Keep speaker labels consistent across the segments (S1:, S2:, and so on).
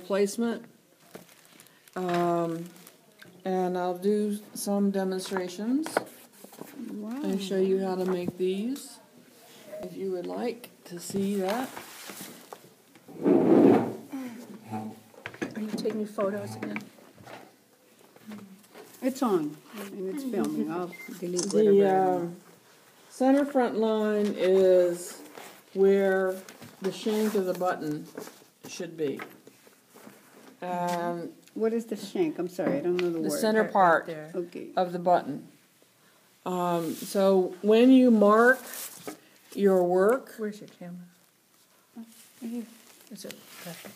S1: placement. And I'll do some demonstrations and show you how to make these if you would like to see that.
S2: Are you taking photos again?
S3: It's on, and it's filming. I'll delete
S1: The
S3: whatever.
S1: center front line is where the shank of the button should be.
S3: What is the shank? I'm sorry, I don't know the
S1: The
S3: word.
S1: center part
S3: Okay.
S1: of the button. So when you mark your work,
S2: Where's your camera? Is it perfect?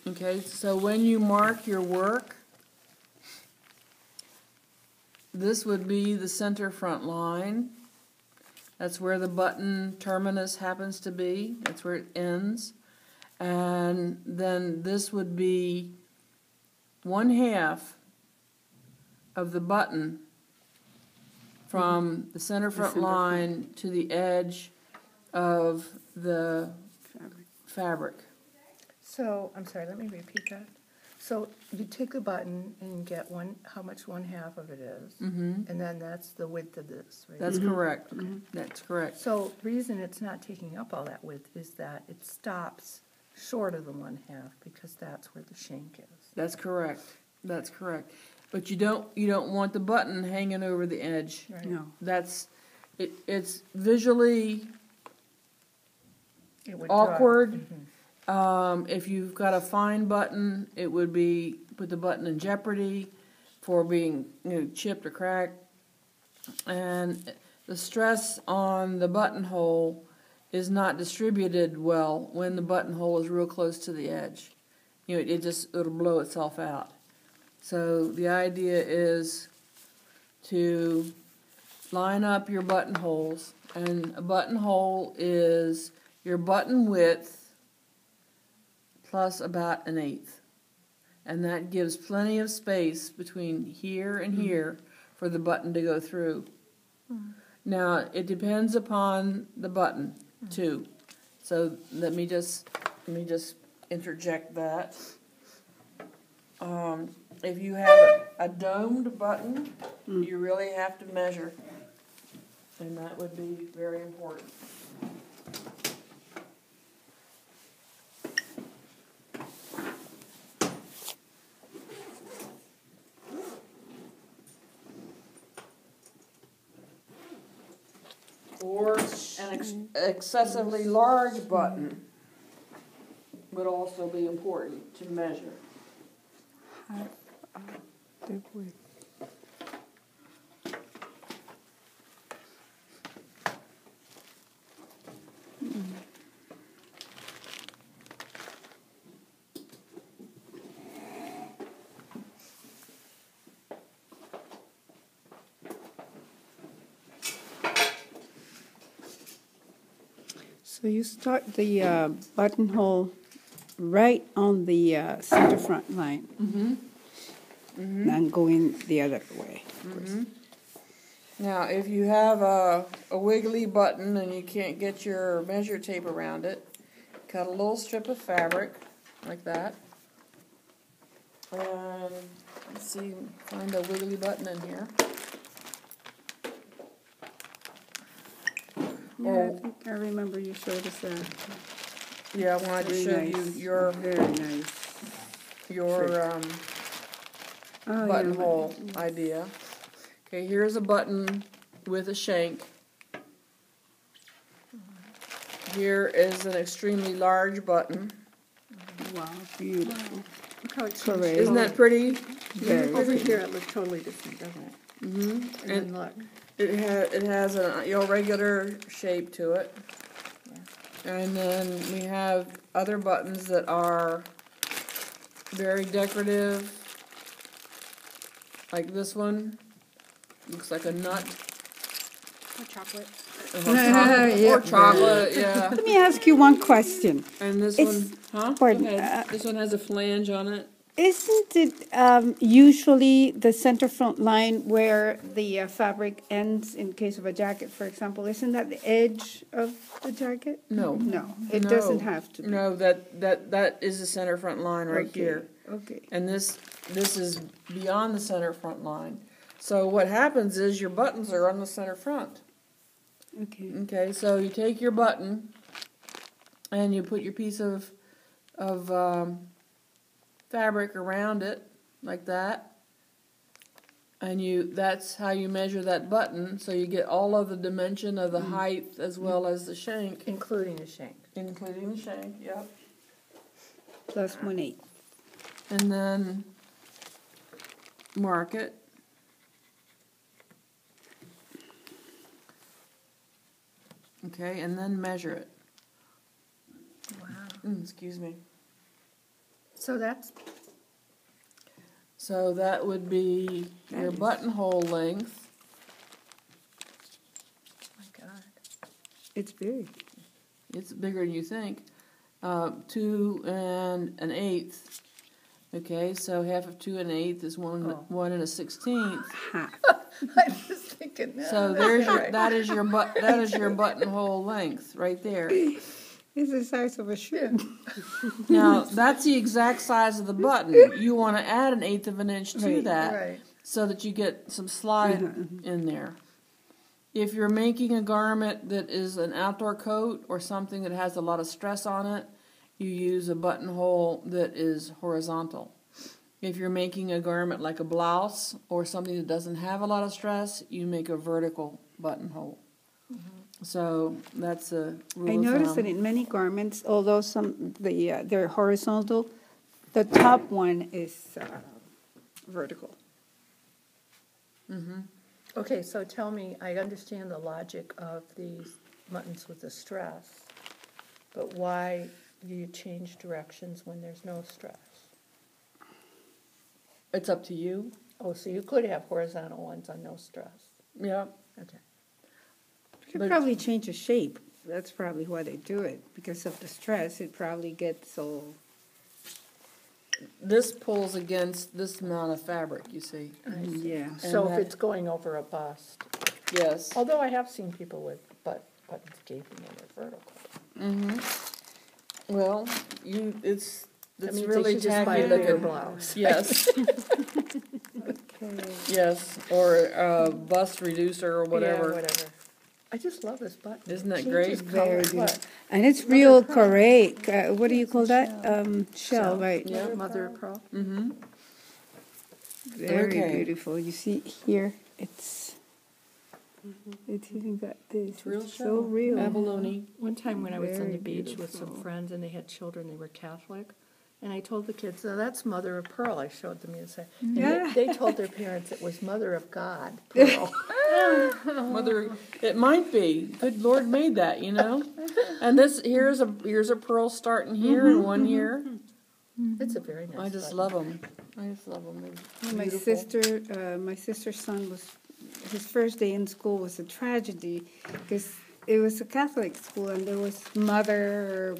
S1: okay, so when you mark your work, this would be the center front line. That's where the button terminus happens to be. That's where it ends. And then this would be 1/2 of the button from the center front line to the edge of the fabric.
S2: So, I'm sorry, let me repeat that. So, you take a button and you get how much 1/2 of it is, and then that's the width of this, right?
S1: That's correct. That's correct.
S2: So, the reason it's not taking up all that width is that it stops short of the 1/2 because that's where the shank is.
S1: That's correct. That's correct. But you don't want the button hanging over the edge.
S2: Right.
S3: No.
S1: That's it's visually
S2: It would
S1: awkward. If you've got a fine button, it would put the button in jeopardy for being chipped or cracked. And the stress on the buttonhole is not distributed well when the buttonhole is real close to the edge. It'll blow itself out. So the idea is to line up your buttonholes, and a buttonhole is your button width plus about 1/8. And that gives plenty of space between here and here for the button to go through. Now, it depends upon the button, too. So let me just interject that. If you have a domed button, you really have to measure, and that would be very important. Or an excessively large button would also be important to measure.
S3: So you start the buttonhole right on the center front line. And go in the other way.
S1: Now, if you have a wiggly button and you can't get your measure tape around it, cut a little strip of fabric like that. And let's see, find a wiggly button in here.
S3: Yeah, I think I remember you showed us that.
S1: Yeah, when I just showed you your
S3: Very nice.
S1: Buttonhole idea. Okay, here's a button with a shank. Here is an extremely large button.
S3: Wow, beautiful.
S2: Look how it's
S3: Correct.
S1: Isn't that pretty?
S3: Very
S2: over
S3: pretty.
S2: here. It looks totally different, doesn't it? And then look.
S1: It has an irregular shape to it. And then we have other buttons that are very decorative. Like this one. Looks like a nut.
S2: Or chocolate.
S1: Or chocolate, yeah.
S3: Let me ask you one question.
S1: And this
S3: It's-
S1: one, huh?
S3: pardon,
S1: Okay. This one has a flange on it.
S3: Isn't it usually the center front line where the fabric ends in case of a jacket, for example? Isn't that the edge of the jacket?
S1: No.
S3: No, it
S1: No.
S3: doesn't have to be.
S1: No, that is the center front line right
S3: Okay,
S1: here.
S3: Okay.
S1: And this is beyond the center front line. So what happens is your buttons are on the center front.
S3: Okay.
S1: Okay, so you take your button and you put your piece of fabric around it like that, and that's how you measure that button. So you get all of the dimension of the height as well as the shank,
S2: Including the shank.
S1: including the shank. Yep.
S3: Plus 1/8.
S1: And then mark it. Okay, and then measure it.
S2: Wow.
S1: Excuse me.
S2: So that's,
S1: So that would be your buttonhole length.
S2: my God.
S3: It's big.
S1: It's bigger than you think. 2 1/8. Okay, so half of 2 1/8 is 1 1/16.
S3: Ha.
S2: I was thinking that.
S1: So there's your that is your buttonhole length right there.
S3: It's the size of a shoe.
S1: Now that's the exact size of the button. You want to add 1/8 of an inch to
S3: Right,
S1: that,
S2: right.
S1: so that you get some slide in there. If you're making a garment that is an outdoor coat or something that has a lot of stress on it, you use a buttonhole that is horizontal. If you're making a garment like a blouse or something that doesn't have a lot of stress, you make a vertical buttonhole. So that's a rule
S3: I
S1: of
S3: noticed that
S1: thumb.
S3: in many garments, although they're horizontal, the top one is vertical.
S2: Okay, so tell me, I understand the logic of these buttons with the stress, but why do you change directions when there's no stress?
S1: It's up to you.
S2: Oh, so you could have horizontal ones on no stress.
S1: Yeah.
S2: Okay.
S3: You could
S1: But-
S3: probably change the shape. That's probably why they do it. Because of the stress, it probably gets all...
S1: This pulls against this amount of fabric, you see.
S3: Yeah.
S2: So
S1: And
S2: if
S1: that-
S2: it's going over a bust,
S1: Yes.
S2: although I have seen people with buttons gaping in their vertical.
S1: Well,
S2: That
S1: it's
S2: means
S1: really
S2: they should just buy
S1: tacky
S2: a bigger
S1: looking.
S2: blouse.
S1: Yes,
S3: Okay.
S1: yes, or bust reducer or whatever.
S2: Yeah, whatever. I just love this button.
S1: Isn't that
S2: It changes
S1: great?
S2: color.
S3: Very
S2: What?
S3: And it's real correct. What do you call that? Shell, right.
S1: Yeah.
S2: Mother of pearl.
S3: Very
S1: Okay.
S3: beautiful. You see here, it's even got this.
S1: It's real
S3: so
S1: shell.
S3: real.
S1: Abalone.
S2: One time when I was on
S3: Very
S2: the beach with some
S3: beautiful.
S2: friends and they had children, they were Catholic, and I told the kids, "Oh, that's Mother of Pearl." I showed them and said, and
S3: Yeah.
S2: they told their parents it was Mother of God, Pearl.
S1: Mother, it might be. Good Lord made that, you know. And here's a pearl starting here and one here.
S2: It's a very nice.
S1: I just
S2: button.
S1: love them. I just love them.
S3: My sister's son his first day in school was a tragedy because it was a Catholic school and there was Mother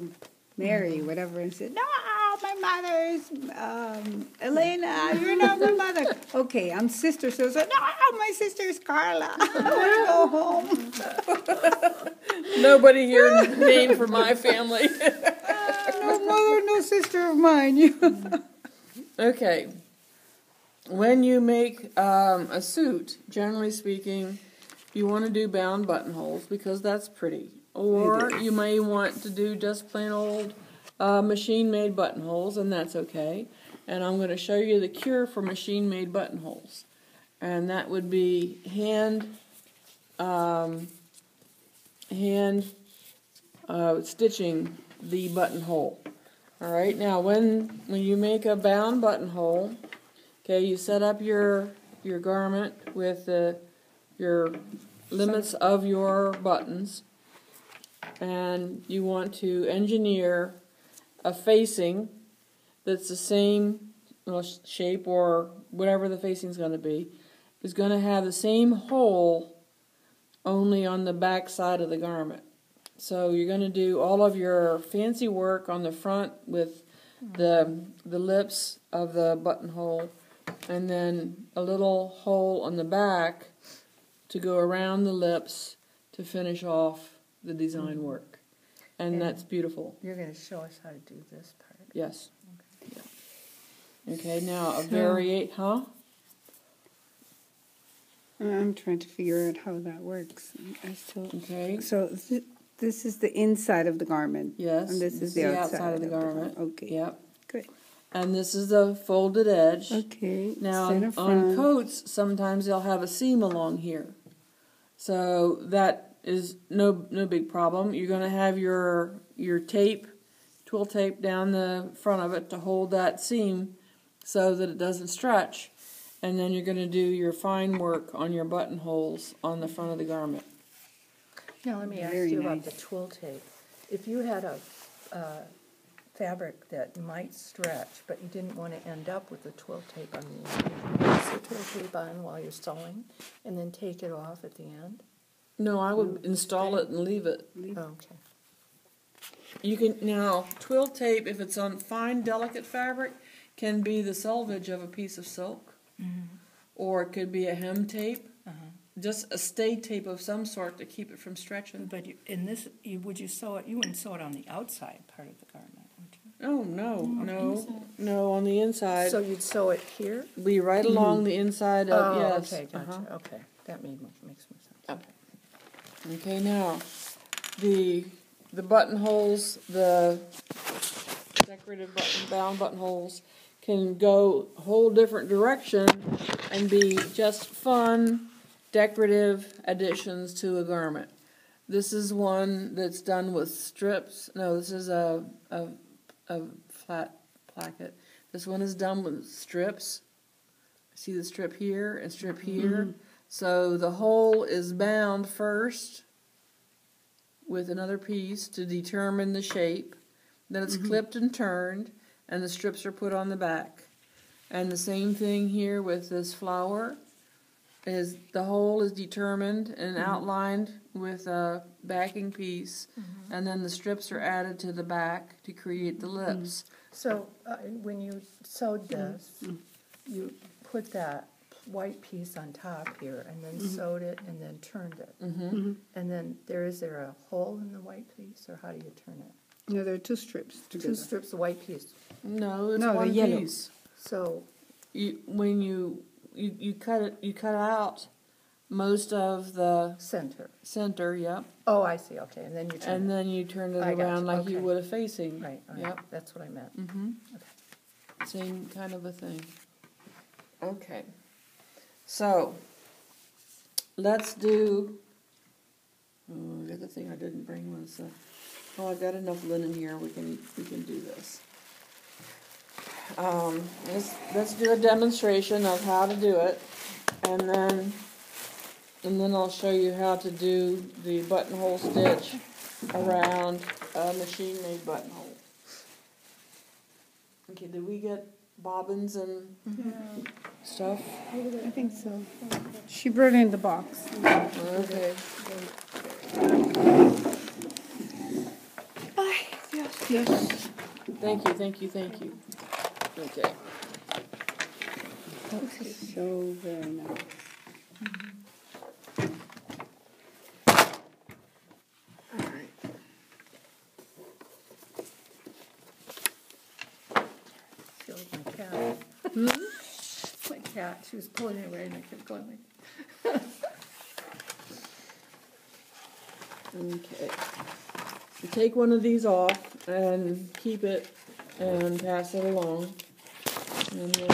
S3: Mary, whatever, and said, "No, my mother is Elena. You're not my mother." Okay, I'm sister, so I said, "No, my sister is Carla. I want to go home."
S1: Nobody here named for my family.
S3: No mother, no sister of mine.
S1: Okay. When you make a suit, generally speaking, you want to do bound buttonholes because that's pretty. Or you may want to do just plain old machine-made buttonholes, and that's okay. And I'm going to show you the cure for machine-made buttonholes. And that would be hand stitching the buttonhole. All right, now when you make a bound buttonhole, okay, you set up your garment with your limits of your buttons, and you want to engineer a facing that's the same shape or whatever the facing is going to be, is going to have the same hole only on the back side of the garment. So you're going to do all of your fancy work on the front with the lips of the buttonhole, and then a little hole on the back to go around the lips to finish off the design work. And that's beautiful.
S2: You're going to show us how to do this part.
S1: Yes. Okay, now a variate, huh?
S3: I'm trying to figure out how that works.
S1: Okay.
S3: So this is the inside of the garment.
S1: Yes.
S3: And this is the outside
S1: of the garment.
S3: Okay.
S1: Yep.
S3: Good.
S1: And this is the folded edge.
S3: Okay.
S1: Now
S3: center
S1: on
S3: front.
S1: coats, sometimes they'll have a seam along here. So that is no big problem. You're going to have your tape, twill tape down the front of it to hold that seam so that it doesn't stretch. And then you're going to do your fine work on your buttonholes on the front of the garment.
S2: Now let me ask
S3: Very
S2: you about
S3: nice.
S2: the twill tape. If you had a fabric that might stretch, but you didn't want to end up with the twill tape on the end, you can place the twill tape on while you're sewing and then take it off at the end?
S1: No, I would install it and leave it.
S2: Oh, okay.
S1: You can now twill tape, if it's on fine, delicate fabric, can be the selvage of a piece of silk, or it could be a hem tape, just a stay tape of some sort to keep it from stretching.
S4: But in this, would you sew it? You wouldn't sew it on the outside part of the garment, would you?
S1: Oh no, on the inside.
S2: So you'd sew it here?
S1: Be right along the inside of yes.
S2: Okay, gotcha. Okay, that makes more sense.
S1: Okay, now the buttonholes, the decorative bound buttonholes, can go a whole different direction and be just fun, decorative additions to a garment. This is one that's done with strips. No, this is a flat placket. This one is done with strips. See the strip here and strip here? So the hole is bound first with another piece to determine the shape. Then it's clipped and turned, and the strips are put on the back. And the same thing here with this flower, is the hole is determined and outlined with a backing piece, and then the strips are added to the back to create the lips.
S2: So when you sewed this, you put that white piece on top here and then sewed it and then turned it. And then is there a hole in the white piece, or how do you turn it?
S3: No, there are two strips together.
S2: 2 strips of white piece.
S1: No, it's
S3: No, the
S1: one
S3: yellow.
S1: piece.
S2: So
S1: When you cut it, you cut out most of the center, yep,
S2: Oh, I see. Okay, and then you turn
S1: and
S2: it.
S1: then you turn it
S2: I got
S1: around
S2: you,
S1: like you
S2: okay.
S1: would a facing.
S2: Right. All right.
S1: Yep.
S2: That's what I meant.
S1: Same kind of a thing. Okay. So let's do. Oh, the other thing I didn't bring was. I've got enough linen here. We can do this. Let's do a demonstration of how to do it, and then I'll show you how to do the buttonhole stitch around a machine-made buttonhole. Okay, did we get bobbins and stuff?
S3: I think so. She brought in the box.
S1: Okay.
S3: Yes.
S1: Thank you. Okay.
S3: That's so very nice.
S2: Feel like my cat. My cat. She was pulling it away, and I kept going like.
S1: Okay. You take one of these off and keep it and pass it along. And then